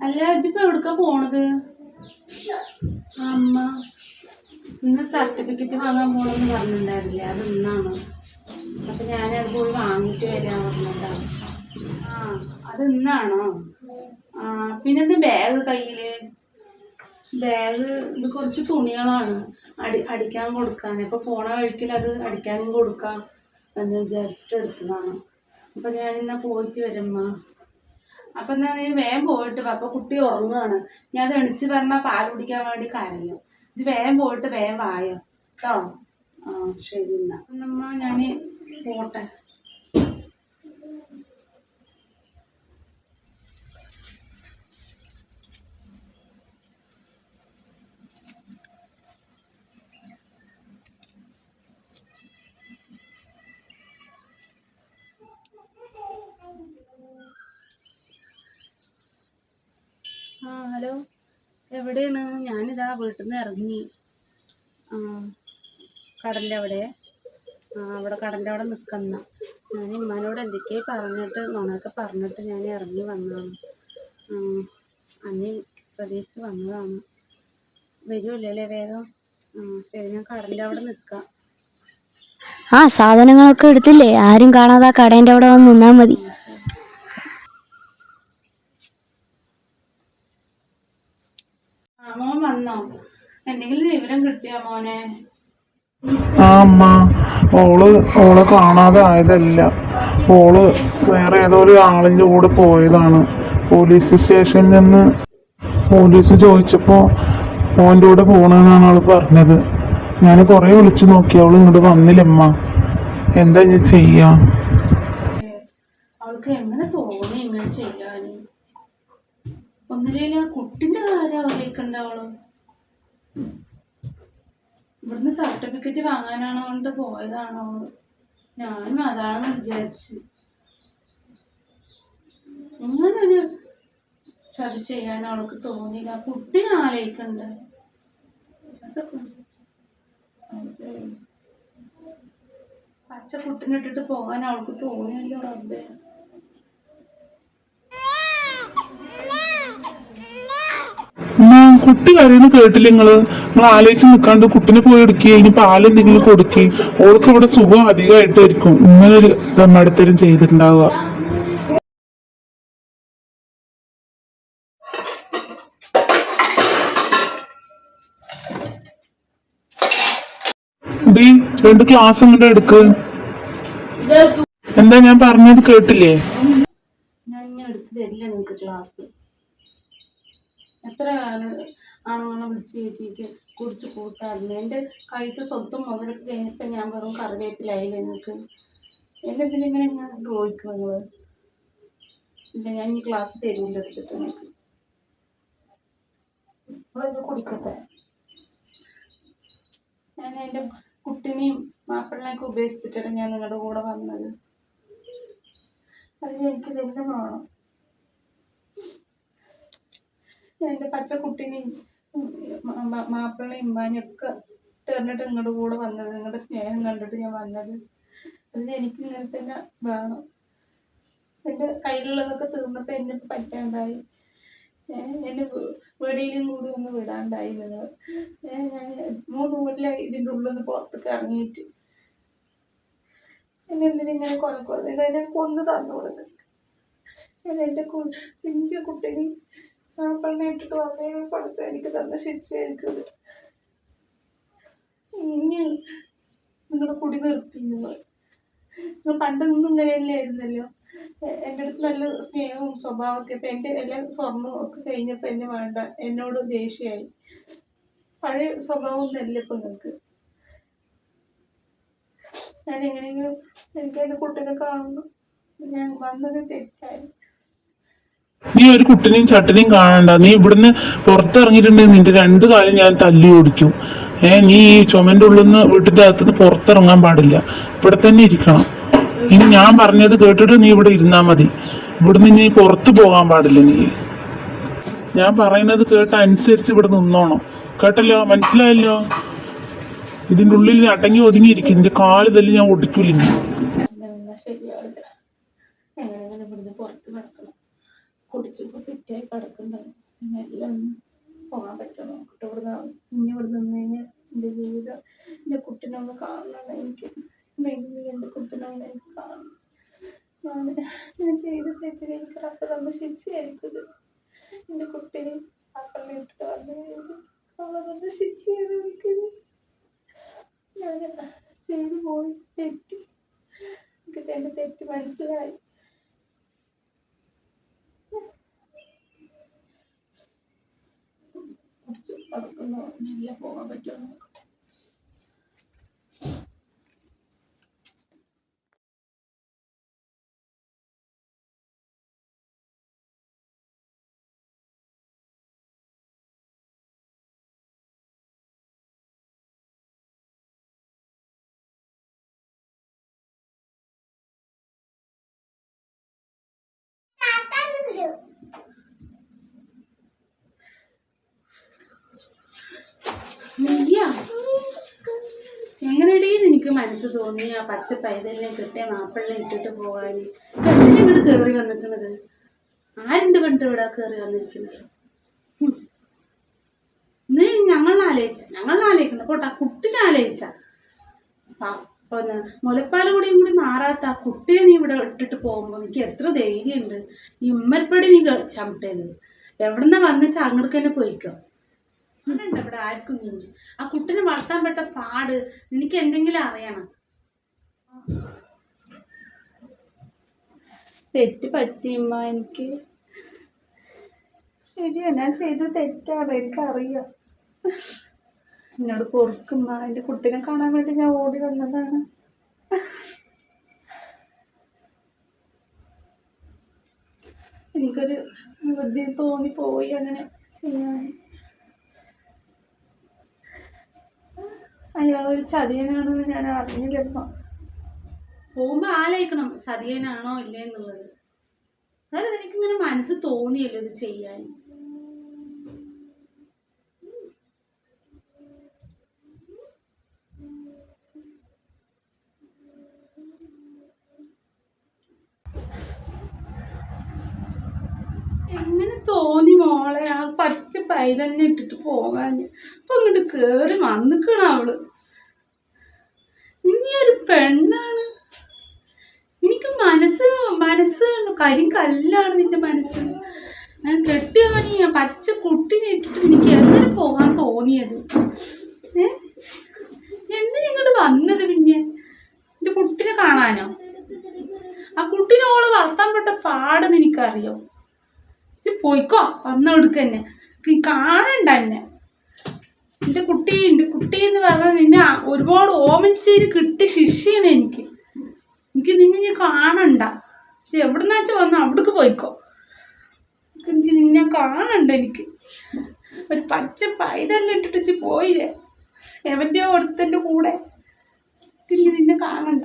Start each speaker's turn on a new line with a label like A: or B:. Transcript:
A: അല്ല ഇജ്ജിപ്പോ എവിടുക്കാ പോണത്? അമ്മ ഇന്ന് സർട്ടിഫിക്കറ്റ് വാങ്ങാൻ പോണെന്ന് പറഞ്ഞിട്ടുണ്ടായിരുന്നില്ലേ, അത് ഇന്നാണ്. അപ്പൊ ഞാനത് പോയി വാങ്ങിട്ട് വരാൻ പറഞ്ഞിട്ടാണ്. ആ, അത് ഇന്നാണോ? ആ, പിന്നെന്ത് ബാഗ് കയ്യില്? ബാഗ് ഇത് കുറച്ച് തുണികളാണ് അടിക്കാൻ കൊടുക്കാൻ. അപ്പൊ പോണ വഴിക്കിൽ അത് അടിക്കാനും കൊടുക്കാം എന്ന് വിചാരിച്ചിട്ട് എടുത്തതാണ്. അപ്പൊ ഞാനിന്നാ പോയിട്ട് വരുമ്മ. അപ്പൊ എന്നാ നീ വേഗം പോയിട്ട് വാ. അപ്പൊ കുട്ടി ഉറങ്ങുകയാണ്. ഞാൻ അത് എണിച്ച് പറഞ്ഞാൽ പാൽ കുടിക്കാൻ വേണ്ടി കരയും. ഇത് വേഗം പോയിട്ട് വേഗം വായോ കേട്ടോ. ആ ശരി എന്നാ എന്നമ്മ ഞാന് പോട്ടെ. ആ ഹലോ, എവിടെയാണ്? ഞാനിതാ വീട്ടിൽ നിന്ന് ഇറങ്ങി. ആ, കടലിൻ്റെ അവിടെ. ആ, അവിടെ കടലിൻ്റെ അവിടെ നിൽക്കുന്ന ഞാൻ ഇമ്മാനോട് എന്തൊക്കെയോ പറഞ്ഞിട്ട് നുണയൊക്കെ പറഞ്ഞിട്ട് ഞാൻ ഇറങ്ങി വന്നതാണ്. അന്ന് പ്രതീക്ഷിച്ച് വന്നതാണ്. വരുമല്ലേ വേഗം? ആ ശരി, ഞാൻ കടലിൻ്റെ അവിടെ നിൽക്കാം.
B: ആ, സാധനങ്ങളൊക്കെ എടുത്തില്ലേ? ആരും കാണാതെ ആ കടേൻ്റെ അവിടെ വന്ന് നിന്നാ മതി.
A: ആ, മോൻ വന്നോ? എന്തെങ്കിലും വിവരം കിട്ടിയോ മോനെ?
C: ആ അമ്മ, ഓളെ കാണാതെ ആയതല്ല. ഓള് വേറെ ഏതോ ഒരു ആളിൻ്റെ കൂടെ പോയതാണ്. പോലീസ് സ്റ്റേഷനിൽ നിന്ന് പോലീസ് ചോദിച്ചപ്പോൾ ഓൻ്റെ കൂടെ പോകണമെന്നാണ് അവൾ പറഞ്ഞത്. ഞാൻ കുറേ വിളിച്ചു നോക്കി, അവൾ ഇങ്ങോട്ട് വന്നില്ലമ്മ. എന്താ ഞാൻ ചെയ്യാം?
A: അവൾക്ക് എങ്ങനെ തോന്നി ഇങ്ങനെ ചെയ്യാന്? ഒന്നിലേലും ആ കുട്ടിന്റെ കാര്യം അവളിലേക്ക് ഉണ്ടാവളോ. ഇവിടുന്ന് സർട്ടിഫിക്കറ്റ് വാങ്ങാനാണോ കൊണ്ട് പോയതാണോ? ഞാനും അതാണെന്ന് വിചാരിച്ചു. അങ്ങനൊരു ചതി ചെയ്യാൻ അവൾക്ക് തോന്നിയില്ല. ആ കുട്ടീനെ ആലോചിക്കണ്ടേ? പച്ച കുട്ടിനെ ഇട്ടിട്ട് പോകാൻ അവൾക്ക് തോന്നിയല്ലോ റബ്ബേ.
C: കുട്ടി കരയുന്നു കേട്ടില്ല നിങ്ങൾ ആലോചിച്ച് നിൽക്കാണ്ട് കുട്ടിനെ പോയി എടുക്കുക. ഇനി പാലെന്തെങ്കിലും കൊടുക്കുക. ഓൾക്ക് ഇവിടെ സുഖം അധികമായിട്ടായിരിക്കും ഇങ്ങനെ ഒരു ദമ്മടുത്തരും ചെയ്തിട്ടുണ്ടാവുക. ഡി 2 ക്ലാസ് ഇങ്ങോട്ട് എടുക്ക്. എന്താ ഞാൻ പറഞ്ഞത് കേട്ടില്ലേ?
A: ഞാൻ ഇങ്ങനെ എടുത്ത് തരില്ല നിങ്ങക്ക് ക്ലാസ്. എത്ര ആണുങ്ങളെ വിളിച്ച് കയറ്റിയിട്ട് കുടിച്ച് കൂട്ടാറില്ല. എൻ്റെ കയ്യത്തെ സ്വത്തും മുതലൊക്കെ കഴിഞ്ഞപ്പോൾ ഞാൻ വെറും കറിവേപ്പിലായില്ലേ നിങ്ങൾക്ക്? എന്തെങ്കിലും ഞാൻ ദ്രോഹിക്കും നിങ്ങൾ? ഇല്ല, ഞാൻ ഈ ക്ലാസ് തരൂല്ല എടുത്തിട്ട് നിങ്ങൾക്ക്. നിങ്ങളൊന്ന് കുടിക്കട്ടെ. ഞാൻ എൻ്റെ കുട്ടിനെയും മാപ്പിളിനെയൊക്കെ ഉപേക്ഷിച്ചിട്ടാണ് ഞാൻ നിങ്ങളുടെ കൂടെ വന്നത്. അതിന് എനിക്ക് തന്നെ വേണം. എൻ്റെ പച്ചക്കുട്ടീനെയും മാപ്പിളനെയും ഉമ്മാനെയൊക്കെ തെരഞ്ഞിട്ട് നിങ്ങളുടെ കൂടെ വന്നത്. നിങ്ങളുടെ സ്നേഹം കണ്ടിട്ട് ഞാൻ വന്നത്. അതിന് എനിക്ക് ഇങ്ങനെ തന്നെ വേണം. എൻ്റെ കയ്യിലുള്ളതൊക്കെ തീർന്നപ്പോൾ എന്നെ പറ്റാണ്ടായി. എന്നെ വെളിയിലും കൂടി ഒന്ന് വിടാണ്ടായി നിങ്ങൾ. ഞാൻ 3 വീട്ടിലായി ഇതിൻ്റെ ഉള്ളിൽ നിന്ന് പുറത്തേക്ക് ഇറങ്ങിയിട്ട്. എന്നെ എന്തിനിങ്ങനെ കൊലക്കൊല കൊന്ന് തന്നു കൊടുക്കുന്നത്? ഞാൻ എൻ്റെ പിഞ്ചു കുട്ടീനെ മാപ്പിളിനെ ഇട്ടിട്ട് വന്നേ കൊടുത്ത് എനിക്ക് തന്ന ശിക്ഷയായിരിക്കും. ഇനി നിങ്ങളുടെ കുടി നിർത്തിയിരുന്നു. നിങ്ങൾ പണ്ടൊന്നും ഇങ്ങനെയല്ലേ ആയിരുന്നല്ലോ. എൻ്റെ അടുത്ത് നല്ല സ്നേഹവും സ്വഭാവമൊക്കെ. ഇപ്പം എൻ്റെ എല്ലാ സ്വർണ്ണവും ഒക്കെ കഴിഞ്ഞപ്പോൾ എന്നെ വേണ്ട, എന്നോട് ദേഷ്യമായി. പഴയ സ്വഭാവം ഒന്നല്ല ഇപ്പം നിങ്ങൾക്ക്. ഞാൻ എങ്ങനെയെങ്കിലും എനിക്ക് എൻ്റെ കുട്ടീനെ കാണുന്നു. ഞാൻ വന്നത് തെറ്റായി.
C: നീ ഒരു കുട്ടിനെയും ചട്ടിനെയും കാണണ്ട. നീ ഇവിടുന്ന് പുറത്തിറങ്ങിയിട്ടുണ്ടെങ്കിൽ നിന്റെ 2 കാലം ഞാൻ തല്ലി ഓടിക്കും. നീ ഈ ചുമന്റെ ഉള്ളിൽ നിന്ന് വീട്ടിന്റെ അകത്തുനിന്ന് പുറത്തിറങ്ങാൻ പാടില്ല. ഇവിടെ തന്നെ ഇരിക്കണം. ഇനി ഞാൻ പറഞ്ഞത് കേട്ടിട്ട് നീ ഇവിടെ ഇരുന്നാ മതി. ഇവിടുന്ന് നീ പുറത്തു പോകാൻ പാടില്ല. നീ ഞാൻ പറയുന്നത് കേട്ട് അനുസരിച്ച് ഇവിടെ നിന്നോണം. കേട്ടല്ലോ? മനസ്സിലായല്ലോ? ഇതിൻ്റെ ഉള്ളിൽ നീ അടങ്ങി ഒതുങ്ങിയിരിക്കും. നിന്റെ കാല് തല്ലി ഞാൻ ഒടിക്കൂല.
A: ശരിയാവില്ല. എങ്ങനെയെങ്കിലും ഇവിടുന്ന് പുറത്ത് കിടക്കണം. കുടിച്ചപ്പോൾ ഫിറ്റായി കിടക്കുന്നുണ്ടാവും. എല്ലാം ഒന്ന് പോകാൻ പറ്റുമോ നോക്കട്ടെ. ഇനി ഇവിടെ നിന്ന് കഴിഞ്ഞാൽ എൻ്റെ ജീവിതം, എൻ്റെ കുട്ടീനെ ഒന്ന് കാണണം എനിക്ക്. എൻ്റെ കുട്ടീനെ ഒന്ന് എനിക്ക് കാണണം. ഞാൻ ചെയ്ത തെറ്റിന് എനിക്ക് അപ്പം തന്ന ശിക്ഷയായിരിക്കും. എൻ്റെ കുട്ടീനെ അപ്പം ഇട്ടിട്ട് വന്നു കഴിഞ്ഞാൽ അവളെ തന്ന ശിക്ഷയാണ് എനിക്കത്. ഞാൻ ചെയ്തു പോയി തെറ്റി. എനിക്ക് എൻ്റെ തെറ്റ് മനസ്സിലായി. കുറച്ച് നടക്കുന്നു, നല്ല പോകാൻ പറ്റുമോ നോക്കട്ടെ. എങ്ങനെയടീ നിനക്ക് മനസ്സ് തോന്നി ആ പച്ച പൈതലിനെ കിട്ടിയ മാപ്പിളിനെ ഇട്ടിട്ട് പോകാൻ? എന്തിനാ ഇങ്ങോട്ട് കയറി വന്നിട്ടുള്ളത്? ആരുണ്ട് പണ്ട് ഇവിടെ കയറി വന്നിരിക്കുന്നത്? നീ ഞങ്ങളാലോചിക്കണം പോട്ടെ. ആ കുട്ടിനെ ആലോചിച്ച പിന്നെ മുലപ്പാൽ കൂടി മാറാത്ത ആ കുട്ടിയെ നീ ഇവിടെ ഇട്ടിട്ട് പോകുമ്പോൾ എനിക്ക് എത്ര ധൈര്യമുണ്ട്. ഈ ഉമ്മൽപ്പടി നീ ചവിട്ടരുത്. എവിടുന്ന വന്നിച്ച അങ്ങോട്ട് തന്നെ പോയിക്കോ. ഉണ്ട് ഇവിടെ ആർക്കും നീ ആ കുട്ടിനെ വളർത്താൻ പെട്ട പാട് എനിക്ക് എന്തെങ്കിലും അറിയണം. തെറ്റ് പറ്റിയമ്മ, എനിക്ക് ശരിയാ, ഞാൻ ചെയ്ത് തെറ്റാണ്, എനിക്കറിയാം. എന്നോട് പൊറുക്കുമ്മ. എൻ്റെ കുട്ടീനെ കാണാൻ വേണ്ടി ഞാൻ ഓടി വന്നതാണ്. എനിക്കൊരു ബുദ്ധി തോന്നിപ്പോയി അങ്ങനെ ചെയ്യാൻ. അയാളൊരു ചതിയനാണെന്ന് ഞാൻ അറിഞ്ഞില്ലപ്പ. പോകുമ്പോൾ ആലോചിക്കണം ചതിയനാണോ ഇല്ലേ എന്നുള്ളത്. അതായത് എനിക്കിങ്ങനെ മനസ്സ് തോന്നിയല്ലോ ഇത് ചെയ്യാൻ. എങ്ങനെ തോന്നി മോളെ ആ പച്ച പൈതന്നെ ഇട്ടിട്ട് പോകാൻ? അപ്പൊ ഇങ്ങോട്ട് കേറി വന്നിക്കണ അവള്. ഇനിയൊരു പെണ്ണാണ്. എനിക്ക് മനസ്സ് കരിങ്കല്ലാണ് നിന്റെ മനസ്സ്. ഞാൻ കെട്ടിയവനി ആ പച്ച കുട്ടിനെ ഇട്ടിട്ട് എനിക്ക് എങ്ങനെ പോകാൻ തോന്നിയത്? എന്തിനിങ്ങോട്ട് വന്നത്? പിന്നെ എന്റെ കുട്ടിനെ കാണാനോ? ആ കുട്ടിനോള് വളർത്താൻ പെട്ട പാടെന്ന് എനിക്കറിയോ. പോയിക്കോ വന്നെടുക്കന്നെ. കാണണ്ട എന്നെ. എൻ്റെ കുട്ടി എന്ന് പറഞ്ഞാൽ നിന്നെ ഒരുപാട് ഓമനിച്ചേര് കിട്ടിയ ശിക്ഷയാണ് എനിക്ക് നിന്നെ കാണണ്ട. എവിടുന്ന് വെച്ചാൽ വന്ന് അവിടേക്ക് പോയിക്കോ. നിന്നെ കാണണ്ട. എനിക്ക് ഒരു പച്ച പൈതെല്ലാം ഇട്ടിട്ട് പോയില്ലേ എവൻ്റെയോ ഒരുത്തൻ്റെ കൂടെ. നിന്നെ കാണണ്ട.